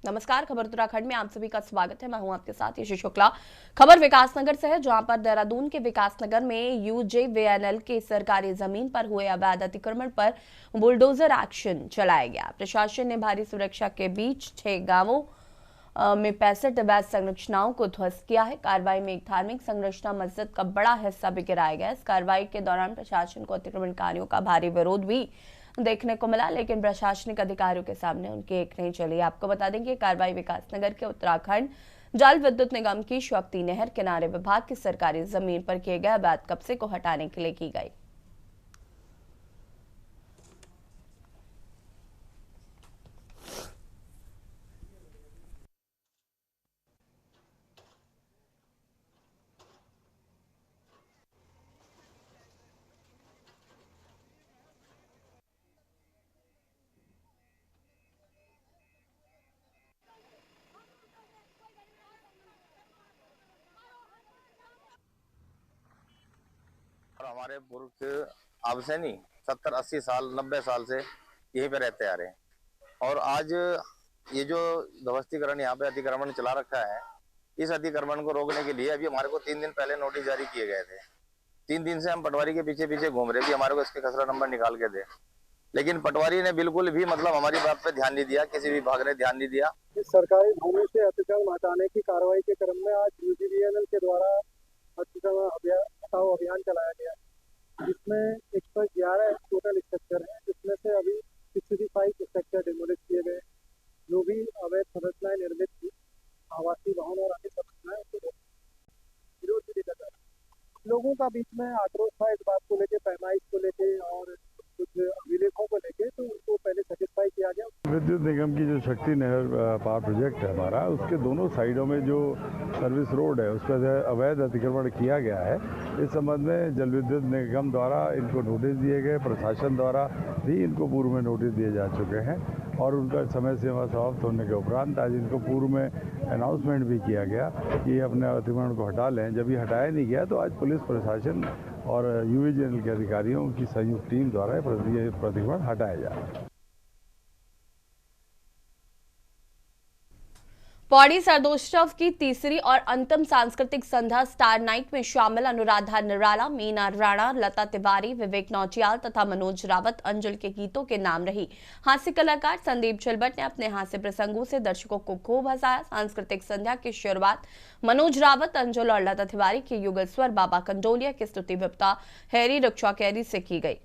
नमस्कार, खबर उत्तराखंड में आप सभी का स्वागत है। मैं हूं आपके साथ यशी शुक्ला। खबर विकासनगर से है, जहां पर देहरादून के विकासनगर में यूजेवीएनएल के सरकारी जमीन पर हुए अवैध अतिक्रमण पर बुलडोजर एक्शन चलाया गया। प्रशासन ने भारी सुरक्षा के बीच 6 गांवों में 65 अवैध संरचनाओं को ध्वस्त किया है। कार्रवाई में एक धार्मिक संरचना मस्जिद का बड़ा हिस्सा भी गिराया गया। इस कार्रवाई के दौरान प्रशासन को अतिक्रमणकारियों का भारी विरोध भी देखने को मिला, लेकिन प्रशासनिक अधिकारियों के सामने उनकी एक नहीं चली। आपको बता दें कि कार्रवाई विकासनगर के उत्तराखंड जल विद्युत निगम की शक्ति नहर किनारे विभाग की सरकारी जमीन पर किए गए अवैध कब्जे को हटाने के लिए की गई। और हमारे पूर्व से अब से नहीं 70-80 साल 90 साल से यहीं पे रहते आ रहे हैं। और आज ये जो ध्वस्तीकरण यहाँ पे अतिक्रमण चला रखा है, इस अतिक्रमण को रोकने के लिए अभी हमारे को 3 दिन पहले नोटिस जारी किए गए थे। 3 दिन से हम पटवारी के पीछे पीछे घूम रहे, भी हमारे को इसके खसरा नंबर निकाल के दे, लेकिन पटवारी ने बिल्कुल भी हमारी बात पे ध्यान नहीं दिया, किसी विभाग ने ध्यान नहीं दिया। इस सरकारी भूमि से अतिक्रमण हटाने की कार्रवाई के क्रम में आज यूजीवीएनएल के द्वारा अतिक्रमण हटाओ अभियान चलाया गया, जिसमें 111 टोटल स्ट्रक्चर है, जिसमें से अभी 65 स्ट्रक्चर डिमोलिश किए गए। जो भी अवैध संरचनाएं निर्मित थी, आवासीय भवन और अन्य संरचनाएं, उनको विरोध भी देखा जा रहा है। लोगों का बीच में आक्रोश था इस बात को लेके, पैमाइश को लेके और कुछ अभिलेखों को लेके, तो उनको पहले सेटिस्फाई किया गया। विद्युत निगम की जो शक्ति नहर पावर प्रोजेक्ट है हमारा, उसके दोनों साइडों में जो सर्विस रोड है उस पर अवैध अतिक्रमण किया गया है। इस संबंध में जल विद्युत निगम द्वारा इनको नोटिस दिए गए, प्रशासन द्वारा भी इनको पूर्व में नोटिस दिए जा चुके हैं और उनका समय सीमा समाप्त होने के उपरांत आज इनको पूर्व में अनाउंसमेंट भी किया गया कि अपने अतिक्रमण को हटा लें। जब ये हटाया नहीं गया तो आज पुलिस प्रशासन और यूजीवीएनएल के अधिकारियों की संयुक्त टीम द्वारा ये अतिक्रमण हटाया जा रहा है। पौड़ी सरदोत्सव की तीसरी और अंतिम सांस्कृतिक संध्या स्टार नाइट में शामिल अनुराधा निराला, मीना राणा, लता तिवारी, विवेक नौटियाल तथा मनोज रावत अंजुल के गीतों के नाम रही। हास्य कलाकार संदीप छिलबट ने अपने हास्य प्रसंगों से दर्शकों को खूब हंसाया। सांस्कृतिक संध्या की शुरुआत मनोज रावत, अंजुल और लता तिवारी के युगल स्वर बाबा कंडोलिया की स्तुति विपता हैरी रक्षा कैरी से की गई।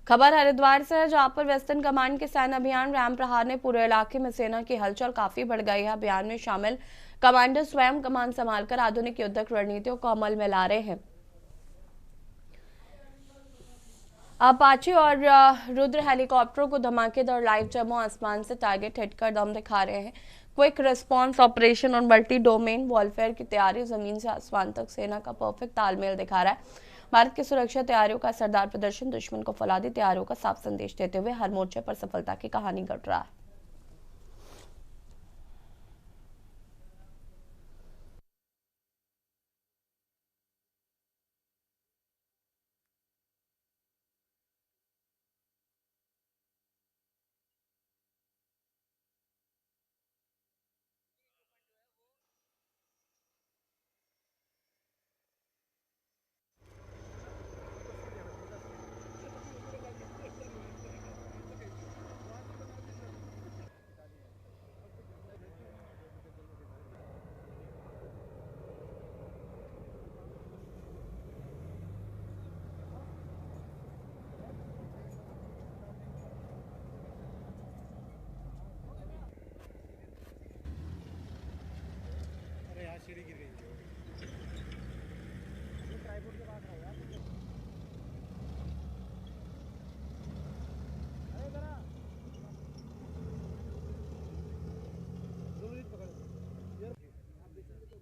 खबर हरिद्वार से है, जहां पर वेस्टर्न कमांड के सैन्य अभियान राम प्रहार ने पूरे इलाके में सेना की हलचल काफी बढ़ गई है। अभियान में शामिल कमांडर स्वयं कमान संभालकर आधुनिक युद्धक रणनीतियों को अमल में ला रहे हैं। अपाचे और रुद्र हेलीकॉप्टरों को धमाकेदार लाइव डेमो आसमान से टारगेट हिट कर दम दिखा रहे हैं। क्विक रिस्पांस ऑपरेशन और मल्टी डोमेन वॉरफेयर की तैयारी जमीन से आसमान तक सेना का परफेक्ट तालमेल दिखा रहा है। भारत की सुरक्षा तैयारियों का सरदार प्रदर्शन दुश्मन को फौलादी तैयारियों का साफ संदेश देते हुए हर मोर्चे पर सफलता की कहानी घट रहा है। सीढ़ी गिर गई ट्राइपॉड के पास रहा यार। अरे जरा जरूरी पकड़ यार। आप देखेंगे तो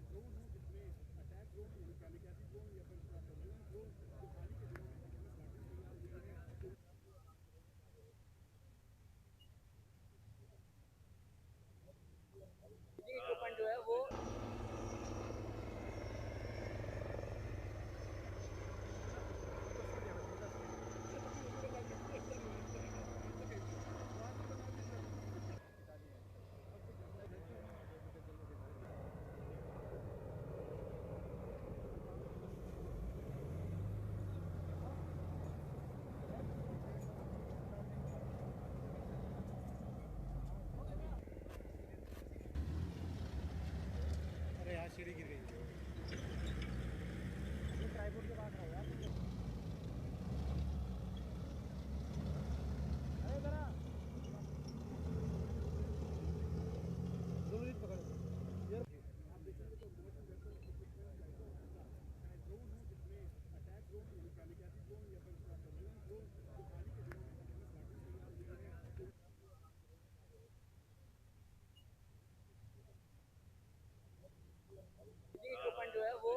ड्रोन है जिसमें अटैक ड्रोन, kamikaze ड्रोन या फिर ड्रोन सीढ़ी गिर गई। ट्राइपॉड के पास रहो यार। अरे जरा दोनों पकड़ यार। आप देखेंगे तो मोशन वेक्टर ड्रोन है जिसमें अटैक ड्रोन, कैमिकाजी ड्रोन या फिर सर्विलेंस ड्रोन जो पानी के ड्रोन है, तैयार हुए हैं। इक्विपमेंट जो है वो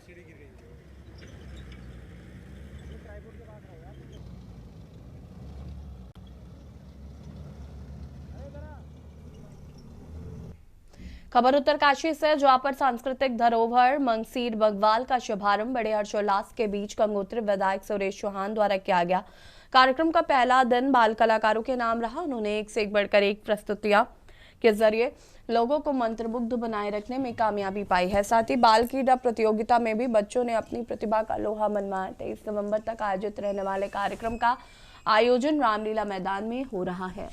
सीढ़ी गिर गई। ट्राइपॉड के पास रहो यार। अरे जरा खबर उत्तरकाशी से, जहां पर सांस्कृतिक धरोहर मंगसीर बग्वाल का शुभारंभ बड़े हर्षोल्लास के बीच गंगोत्री विधायक सुरेश चौहान द्वारा किया गया। कार्यक्रम का पहला दिन बाल कलाकारों के नाम रहा। उन्होंने एक से बढ़कर एक प्रस्तुतियां के जरिए लोगों को मंत्रमुग्ध बनाए रखने में कामयाबी पाई है। साथ ही बाल क्रीड़ा प्रतियोगिता में भी बच्चों ने अपनी प्रतिभा का लोहा मनवाया। 23 नवंबर तक आयोजित रहने वाले कार्यक्रम का आयोजन रामलीला मैदान में हो रहा है।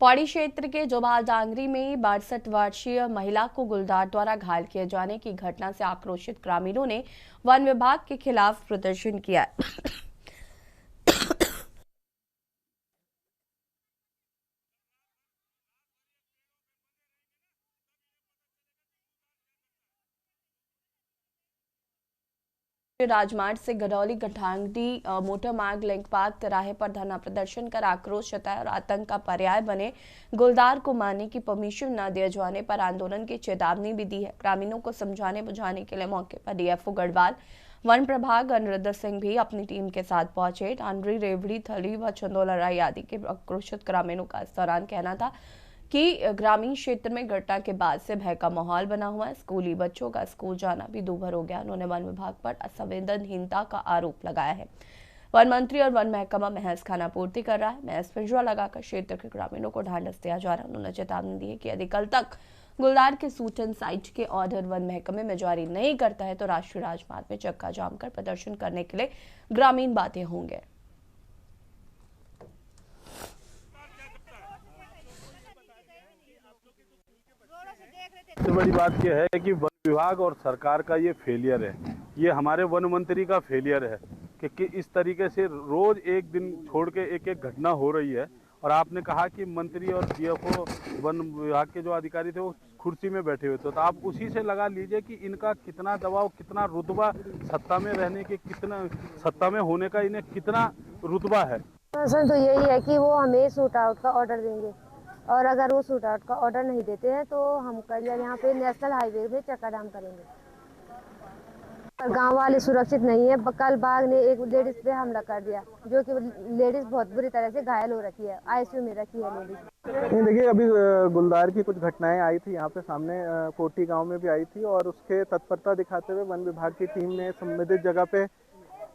पौड़ी क्षेत्र के जोबाल डांगरी में 62 वर्षीय महिला को गुलदार द्वारा घायल किए जाने की घटना से आक्रोशित ग्रामीणों ने वन विभाग के खिलाफ प्रदर्शन किया। राजमार्ग से गडौली गठांगडी मोटर मार्ग लिंक पार्क तिराहे पर धरना प्रदर्शन कर आक्रोश जताया और आतंक का पर्याय बने गुलदार को मारने की परमिशन न दिए जाने पर आंदोलन की चेतावनी भी दी है। ग्रामीणों को समझाने बुझाने के लिए मौके पर डीएफओ गढ़वाल, वन प्रभाग अनिरुद्ध सिंह भी अपनी टीम के साथ पहुंचे। टांडरी, रेवड़ी, थली व चंदोला राय आदि के आक्रोशित ग्रामीणों का इस दौरान कहना था कि ग्रामीण क्षेत्र में घटना के बाद से भय का माहौल बना हुआ है। स्कूली बच्चों का स्कूल जाना भी दूभर हो गया। उन्होंने वन विभाग पर असंवेदनहीनता का आरोप लगाया है। वन मंत्री और वन महकमा महज खानापूर्ति कर रहा है। महज पिंजरा लगाकर क्षेत्र के ग्रामीणों को ढांढस दिया जा रहा है। उन्होंने चेतावनी दी है कि यदि कल तक गुलदार के सूचन साइट के ऑर्डर वन महकमे में जारी नहीं करता है तो राष्ट्रीय राजमार्ग में चक्का जाम कर प्रदर्शन करने के लिए ग्रामीण बातें होंगे। सबसे बड़ी बात यह है कि वन विभाग और सरकार का ये फेलियर है, ये हमारे वन मंत्री का फेलियर है कि इस तरीके से रोज एक दिन छोड़ के एक एक घटना हो रही है। और आपने कहा कि मंत्री और डीएफओ वन विभाग के जो अधिकारी थे वो कुर्सी में बैठे हुए थे, तो आप उसी से लगा लीजिए कि इनका कितना दबाव, कितना रुतबा, सत्ता में रहने के कितना, सत्ता में होने का इन्हें कितना रुतबा है। तो यही है कि वो हमें शूट आउट का ऑर्डर देंगे और अगर वो शूट आउट का ऑर्डर नहीं देते हैं तो हम कल यहाँ पे नेशनल हाईवे में चक्का जाम करेंगे। गांव वाले सुरक्षित नहीं है। कल बाघ ने एक लेडीज पे हमला कर दिया, जो कि लेडीज बहुत बुरी तरह से घायल हो रखी है, आईसीयू में रखी है लेडीज। देखिए, अभी गुलदार की कुछ घटनाएं आई थी यहाँ पे सामने, कोटी गांव में भी आई थी और उसके तत्परता दिखाते हुए वन विभाग की टीम ने संबंधित जगह पे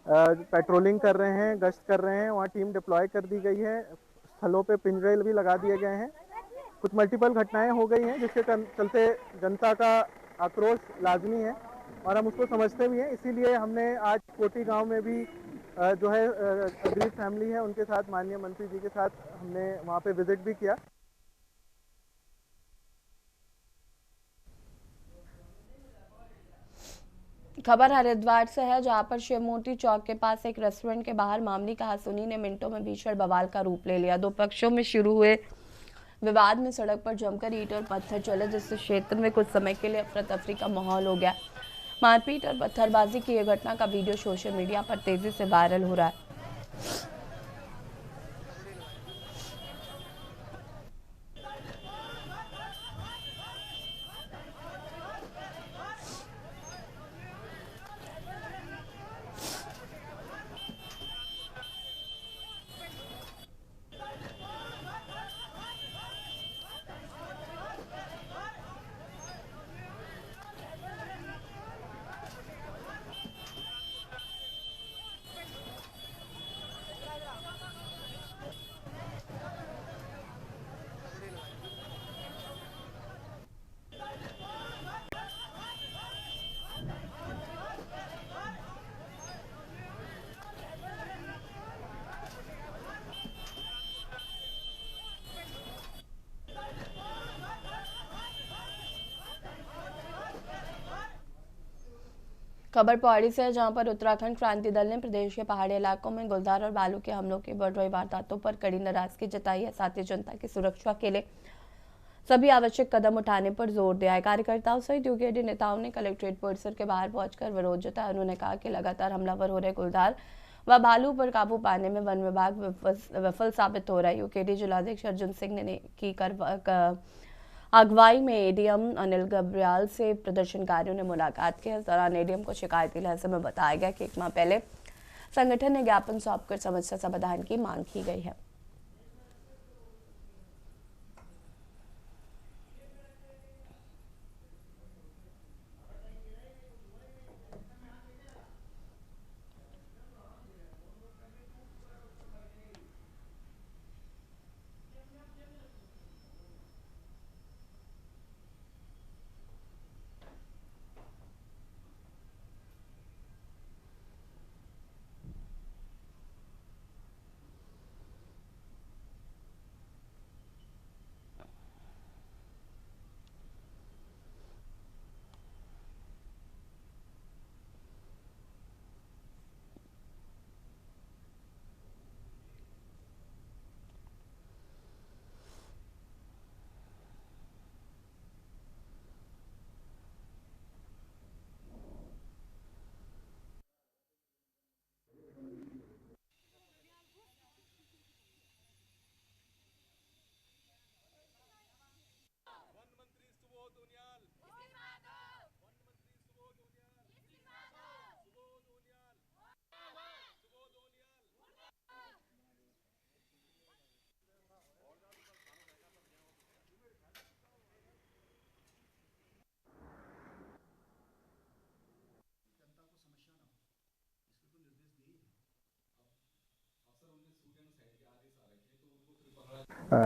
पेट्रोलिंग कर रहे हैं, गश्त कर रहे हैं, वहाँ टीम डिप्लॉय कर दी गई है, स्थलों पे पिंजरे भी लगा दिए गए हैं। कुछ मल्टीपल घटनाएं हो गई हैं जिसके चलते जनता का आक्रोश लाजमी है और हम उसको समझते भी हैं। इसीलिए हमने आज कोटी गांव में भी जो है अग्रीज फैमिली है, उनके साथ माननीय मंत्री जी के साथ हमने वहाँ पे विजिट भी किया। खबर हरिद्वार से है, जहां पर शिवमूर्ति चौक के पास एक रेस्टोरेंट के बाहर मामूली कहासुनी ने मिनटों में भीषण बवाल का रूप ले लिया। दो पक्षों में शुरू हुए विवाद में सड़क पर जमकर ईंट और पत्थर चले, जिससे क्षेत्र में कुछ समय के लिए अफरा तफरी का माहौल हो गया। मारपीट और पत्थरबाजी की यह घटना का वीडियो सोशल मीडिया पर तेजी से वायरल हो रहा है। खबर पौड़ी से है, जहां पर उत्तराखंड क्रांति दल ने प्रदेश के पहाड़ी इलाकों में गुलदार और बालू के हमलों की बढ़ रही वारदातों पर कड़ी नाराजगी जताई है। साथ ही जनता की सुरक्षा के लिए सभी आवश्यक कदम उठाने पर जोर दिया है। कार्यकर्ताओं सहित यूकेडी नेताओं ने कलेक्ट्रेट परिसर के बाहर पहुंचकर विरोध जताया। उन्होंने कहा कि लगातार हमलावर हो रहे गुलदार व बालू पर काबू पाने में वन विभाग विफल साबित हो रहा है। यूकेडी जिलाध्यक्ष अर्जुन सिंह ने की अगुवाई में एडीएम अनिल गब्रियाल से प्रदर्शनकारियों ने मुलाकात की। इस दौरान एडीएम को शिकायती लहजे में बताया गया कि 1 माह पहले संगठन ने ज्ञापन सौंपकर समस्या समाधान की मांग की गई है।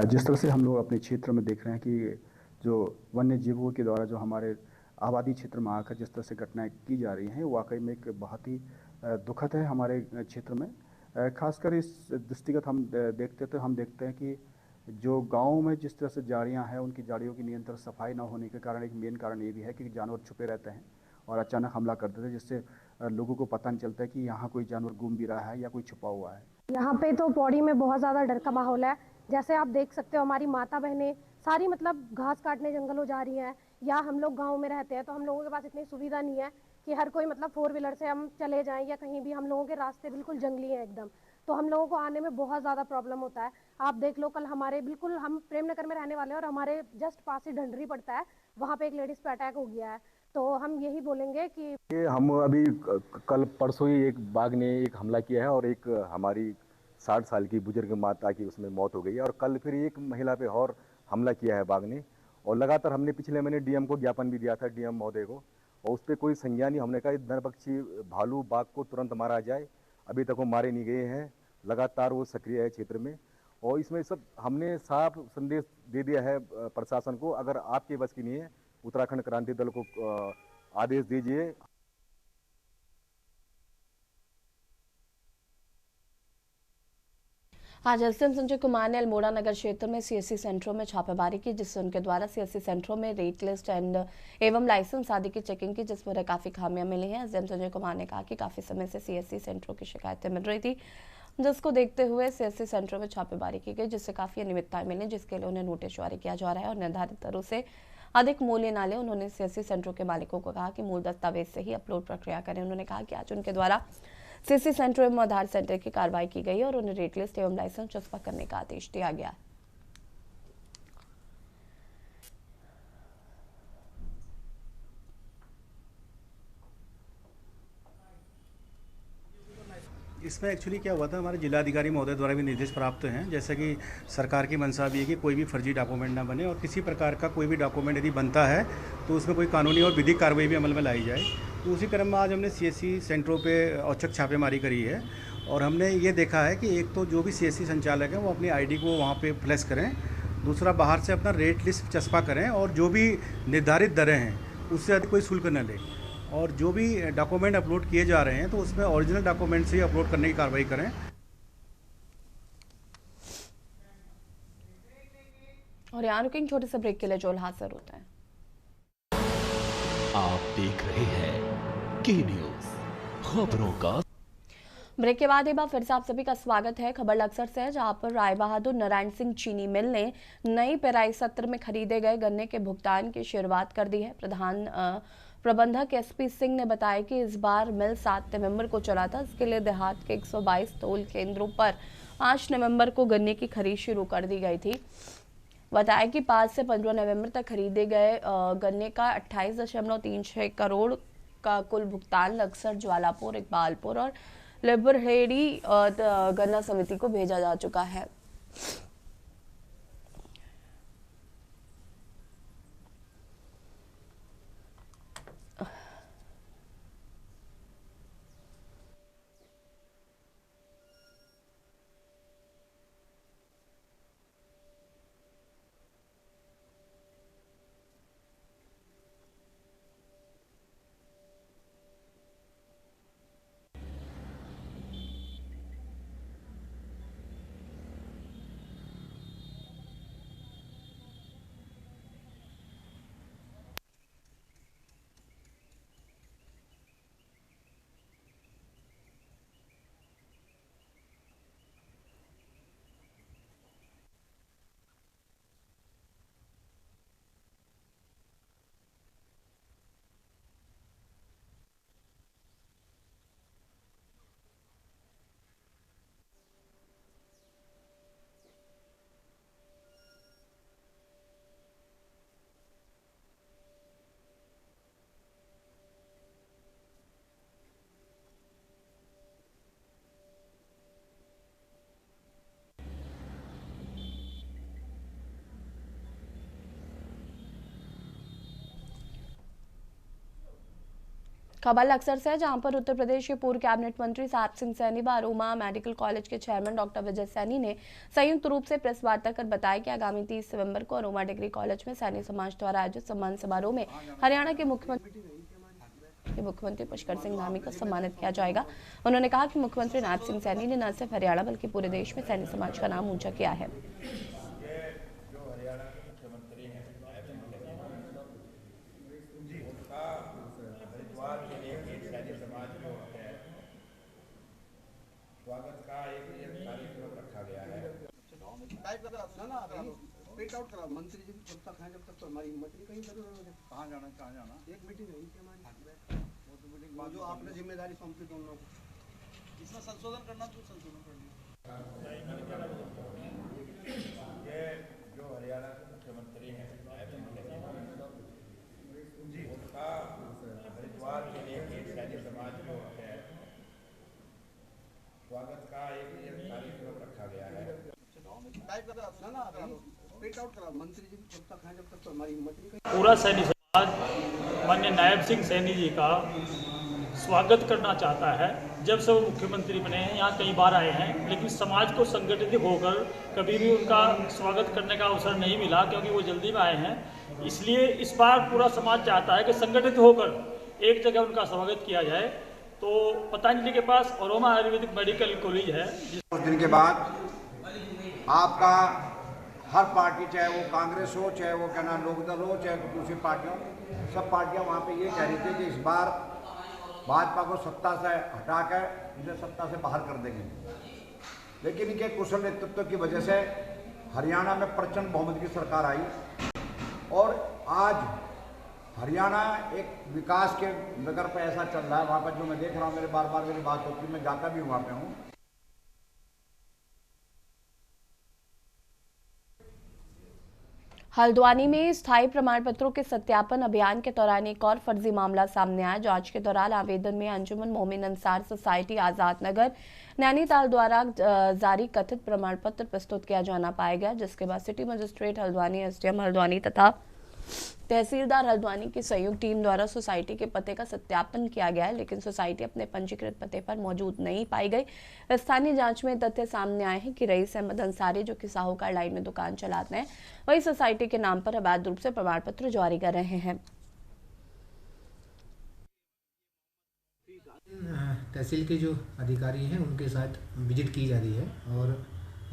जिस तरह से हम लोग अपने क्षेत्र में देख रहे हैं कि जो वन्य जीवों के द्वारा जो हमारे आबादी क्षेत्र में आकर जिस तरह से घटनाएं की जा रही हैं, वाकई में एक बहुत ही दुखद है हमारे क्षेत्र में। खासकर इस दृष्टिगत हम देखते हैं कि जो गाँव में जिस तरह से झाड़ियाँ हैं, उनकी झाड़ियों की निरंतर सफाई ना होने के कारण एक मेन कारण ये भी है कि जानवर छुपे रहते हैं और अचानक हमला कर देते हैं, जिससे लोगों को पता नहीं चलता है कि यहाँ कोई जानवर घूम भी रहा है या कोई छुपा हुआ है। यहाँ पे तो पौड़ी में बहुत ज़्यादा डर का माहौल है। जैसे आप देख सकते हो, हमारी माता बहनें सारी मतलब घास काटने जंगलों जा रही हैं, या हम लोग गांव में रहते हैं तो हम लोगों के पास इतनी सुविधा नहीं है कि हर कोई मतलब 4 व्हीलर से हम चले जाएं या कहीं भी। हम लोगों के रास्ते बिल्कुल जंगली हैं एकदम, तो हम लोगों को आने में बहुत ज़्यादा प्रॉब्लम होता है। आप देख लो, कल हमारे बिल्कुल, हम प्रेमनगर में रहने वाले हैं और हमारे जस्ट पास ही ढंडरी पड़ता है, वहाँ पे एक लेडीज़ पे अटैक हो गया है। तो हम यही बोलेंगे कि हम अभी कल परसों ही एक बाघ ने एक हमला किया है और एक हमारी 60 साल की बुजुर्ग माता की उसमें मौत हो गई है, और कल फिर एक महिला पे और हमला किया है बाघ ने। और लगातार हमने पिछले महीने डीएम को ज्ञापन भी दिया था, डीएम महोदय को, और उस पर कोई संज्ञान नहीं। हमने कहा नरपक्षी भालू बाघ को तुरंत मारा जाए, अभी तक वो मारे नहीं गए हैं, लगातार वो सक्रिय है क्षेत्र में। और इसमें सब हमने साफ संदेश दे दिया है प्रशासन को, अगर आपके बस की नहीं है उत्तराखंड क्रांति दल को आदेश दीजिए। आज एसडीएम संजय कुमार ने अल्मोड़ा नगर क्षेत्र में सीएससी सेंटरों में छापेमारी की, जिससे उनके द्वारा सीएससी सेंटरों में रेट लिस्ट एवं लाइसेंस आदि की चेकिंग की, जिस पर काफी खामियां मिली हैं। एसडीएम संजय कुमार ने कहा कि काफी समय से सीएससी सेंटरों की शिकायतें मिल रही थी, जिसको देखते हुए सीएससी सेंटरों में छापेमारी की गई, जिससे काफी अनियमितताएं मिली, जिसके लिए उन्हें नोटिस जारी किया जा रहा है और निर्धारित दरों से अधिक मूल्य न ले। उन्होंने सीएससी सेंटरों के मालिकों को कहा कि मूल दस्तावेज से ही अपलोड प्रक्रिया करें। उन्होंने कहा कि आज उनके द्वारा सीएससी सेंटर एवं आधार सेंटर की कार्रवाई की गई और उन्हें रेट लिस्ट एवं लाइसेंस चस्पा करने का आदेश दिया गया। इसमें एक्चुअली क्या हुआ था, हमारे जिलाधिकारी महोदय द्वारा भी निर्देश प्राप्त हैं, जैसे कि सरकार की मंशा भी है कि कोई भी फर्जी डॉक्यूमेंट ना बने और किसी प्रकार का कोई भी डॉक्यूमेंट यदि बनता है तो उसमें कोई कानूनी और विधिक कार्रवाई भी अमल में लाई जाए। तो उसी क्रम में आज हमने सीएससी सेंटरों पे औचक छापेमारी करी है और हमने ये देखा है कि एक तो जो भी सीएससी संचालक हैं वो अपनी आईडी को वहाँ पे फ्लैश करें, दूसरा बाहर से अपना रेट लिस्ट चस्पा करें और जो भी निर्धारित दरें हैं उससे अधिक कोई शुल्क न लें और जो भी डॉक्यूमेंट अपलोड किए जा रहे हैं तो उसमें ओरिजिनल डॉक्यूमेंट से ही अपलोड करने की कार्रवाई करें। और यहाँ रुकेंगे छोटे से ब्रेक के लिए, जो हाजिर होता है। आप देख रहे हैं के न्यूज़, खबरों का। ब्रेक के बाद एक बार फिर से आप सभी का स्वागत है। खबर लक्सर से है, जहां पर राय बहादुर नारायण सिंह चीनी मिल ने नई पेराई सत्र में खरीदे गए गन्ने के भुगतान की शुरुआत कर दी है। प्रबंधक एसपी सिंह ने बताया कि इस बार मिल 7 नवंबर को चला था। इसके लिए देहात के 122 तोल केंद्रों पर 5 नवंबर को गन्ने की खरीद शुरू कर दी गई थी। बताया कि 5 से 15 नवंबर तक खरीदे गए गन्ने का 28.36 करोड़ का कुल भुगतान लक्सर, ज्वालापुर, इकबालपुर और लिबरहेड़ी गन्ना समिति को भेजा जा चुका है। खबर लक्सर से है, जहां पर उत्तर प्रदेश के पूर्व कैबिनेट मंत्री साहब सिंह सैनी व अरोमा मेडिकल कॉलेज के चेयरमैन डॉक्टर विजय सैनी ने संयुक्त रूप से प्रेस वार्ता कर बताया कि आगामी 30 नवंबर को अरोमा डिग्री कॉलेज में सैनी समाज द्वारा आयोजित सम्मान समारोह में हरियाणा के मुख्यमंत्री पुष्कर सिंह धामी को सम्मानित किया जाएगा। उन्होंने कहा कि मुख्यमंत्री नायब सिंह सैनी ने न सिर्फ हरियाणा बल्कि पूरे देश में सैनी समाज का नाम ऊंचा किया है। स्वागत का एक कार्यक्रम रखा गया है। मंत्री जी जब तक हैं, जब तक तो हमारी हिम्मत नहीं, कहीं जरूर कहाँ जाना एक मीटिंग हुई थी हमारी, वो तो मीटिंग जो आपने जिम्मेदारी सौंपी दोनों लोगों को, इसमें संशोधन करना तो संशोधन कर लिया। ये जो हरियाणा के मुख्यमंत्री हैं उनका हरिद्वार के लिए सैनी समाज जो है स्वागत का एक कार्यक्रम रखा गया है। मंत्री जी जब तक हैं, जब तक तो हमारी हिम्मत नहीं। पूरा सैनी समाज माननीय नायब सिंह सैनी जी का स्वागत करना चाहता है। जब से वो मुख्यमंत्री बने हैं, यहाँ कई बार आए हैं, लेकिन समाज को संगठित होकर कभी भी उनका स्वागत करने का अवसर नहीं मिला, क्योंकि वो जल्दी में आए हैं। इसलिए इस बार पूरा समाज चाहता है कि संगठित होकर एक जगह उनका स्वागत किया जाए। तो पतंजलि के पास अरोमा आयुर्वेदिक मेडिकल कॉलेज है। कुछ दिन के बाद आपका हर पार्टी, चाहे वो कांग्रेस हो, चाहे वो क्या नाम लोकदल हो, चाहे दूसरी पार्टियाँ, सब पार्टियाँ वहाँ पे ये कह रही थी कि इस बार भाजपा को सत्ता से हटाकर इसे सत्ता से बाहर कर देंगे। लेकिन इनके कुशल नेतृत्व की वजह से हरियाणा में प्रचंड बहुमत की सरकार आई और आज हरियाणा एक विकास के नगर पर ऐसा चल रहा है। वहाँ पर जो मैं देख रहा हूँ, मेरे बार बार मेरी बात होती है, मैं जाता भी वहाँ पे हूँ। हल्द्वानी में स्थायी प्रमाण पत्रों के सत्यापन अभियान के दौरान एक और फर्जी मामला सामने आया। जांच के दौरान आवेदन में अंजुमन मोमिन अंसार सोसाइटी आजाद नगर नैनीताल द्वारा जारी कथित प्रमाण पत्र प्रस्तुत किया जाना पाया गया, जिसके बाद city magistrate Haldwani, SDM Haldwani तथा तहसीलदार हल्द्वानी की संयुक्त टीम द्वारा सोसाइटी के पते का सत्यापन किया गया है, लेकिन सोसाइटी अपने पंजीकृत पते पर मौजूद नहीं पाई गई। स्थानीय जांच में तथ्य सामने आए हैं कि रईस अहमद अंसारी, जो कि साहूकार लाइन में दुकान चलाते हैं, वही सोसाइटी के नाम पर अवैध रूप से प्रमाण पत्र जारी कर रहे हैं। तहसील के जो अधिकारी हैं उनके साथ विजिट की जा रही है और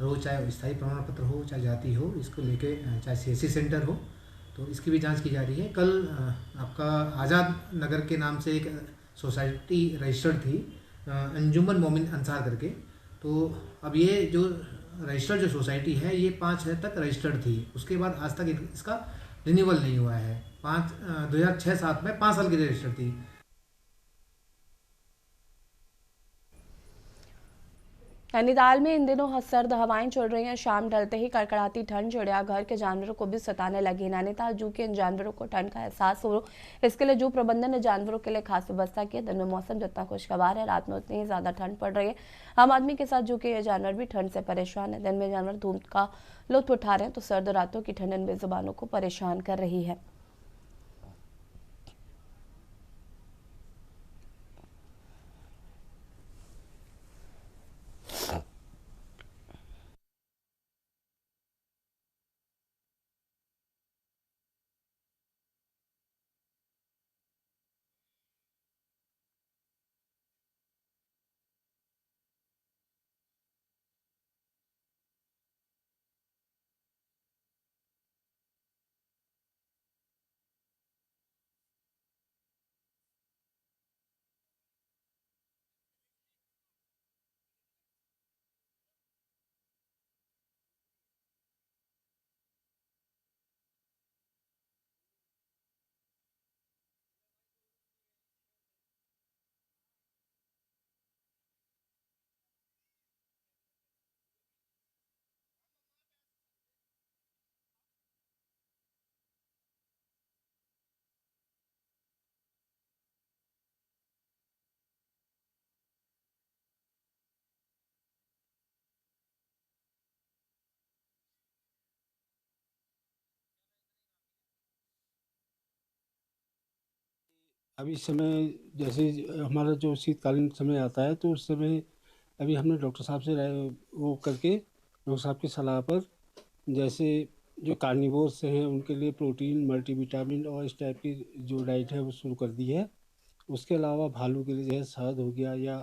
रोज चाहे स्थायी प्रमाण पत्र हो, चाहे जाति हो, इसको लेके चाहे सीएससी सेंटर हो, तो इसकी भी जांच की जा रही है। कल आपका आज़ाद नगर के नाम से एक सोसाइटी रजिस्टर्ड थी, अंजुमन मोमिन अंसार करके। तो अब ये जो रजिस्टर्ड जो सोसाइटी है ये 5 तक रजिस्टर्ड थी, उसके बाद आज तक इसका रिन्यूअल नहीं हुआ है। 2006-07 में 5 साल की रजिस्टर्ड थी। नैनीताल में इन दिनों सर्द हवाएं चल रही हैं। शाम ढलते ही कड़कड़ाती ठंड चिड़ियाघर के जानवरों को भी सताने लगी। नैनीताल जू के इन जानवरों को ठंड का एहसास हो, इसके लिए जू प्रबंधन ने जानवरों के लिए खास व्यवस्था की है। दिन में मौसम जितना खुशगवार है, रात में उतनी ही ज्यादा ठंड पड़ रही है। आम आदमी के साथ जू के ये जानवर भी ठंड से परेशान है। दिन में जानवर धूप का लुत्फ उठा रहे हैं, तो सर्द रातों की ठंड इन बेजुबानों को परेशान कर रही है। अभी इस समय जैसे हमारा जो शीतकालीन समय आता है, तो उस समय अभी हमने डॉक्टर साहब से वो करके डॉक्टर साहब की सलाह पर जैसे जो कार्निवोर्स हैं उनके लिए प्रोटीन, मल्टीविटामिन और इस टाइप की जो डाइट है वो शुरू कर दी है। उसके अलावा भालू के लिए जो है शहद हो गया, या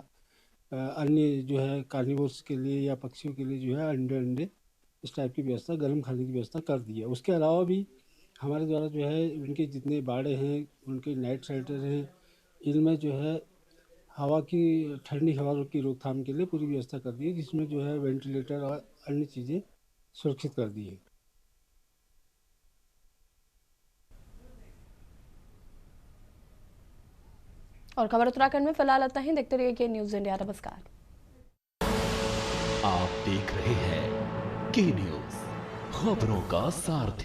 अन्य जो है कार्निवोर्स के लिए या पक्षियों के लिए जो है अंडे इस टाइप की व्यवस्था, गर्म खाने की व्यवस्था कर दी है। उसके अलावा भी हमारे द्वारा जो है उनके जितने बाड़े हैं, उनके नाइट शेल्टर हैं, इनमें जो है हवा की, ठंडी हवा की रोकथाम के लिए पूरी व्यवस्था कर दी है, जिसमें जो है वेंटिलेटर और अन्य चीज़ें सुरक्षित कर दी है। और खबर उत्तराखंड में फिलहाल इतना ही। देखते रहिए के न्यूज़ इंडिया। नमस्कार। आप देख रहे हैं के न्यूज़, खबरों का सारथी।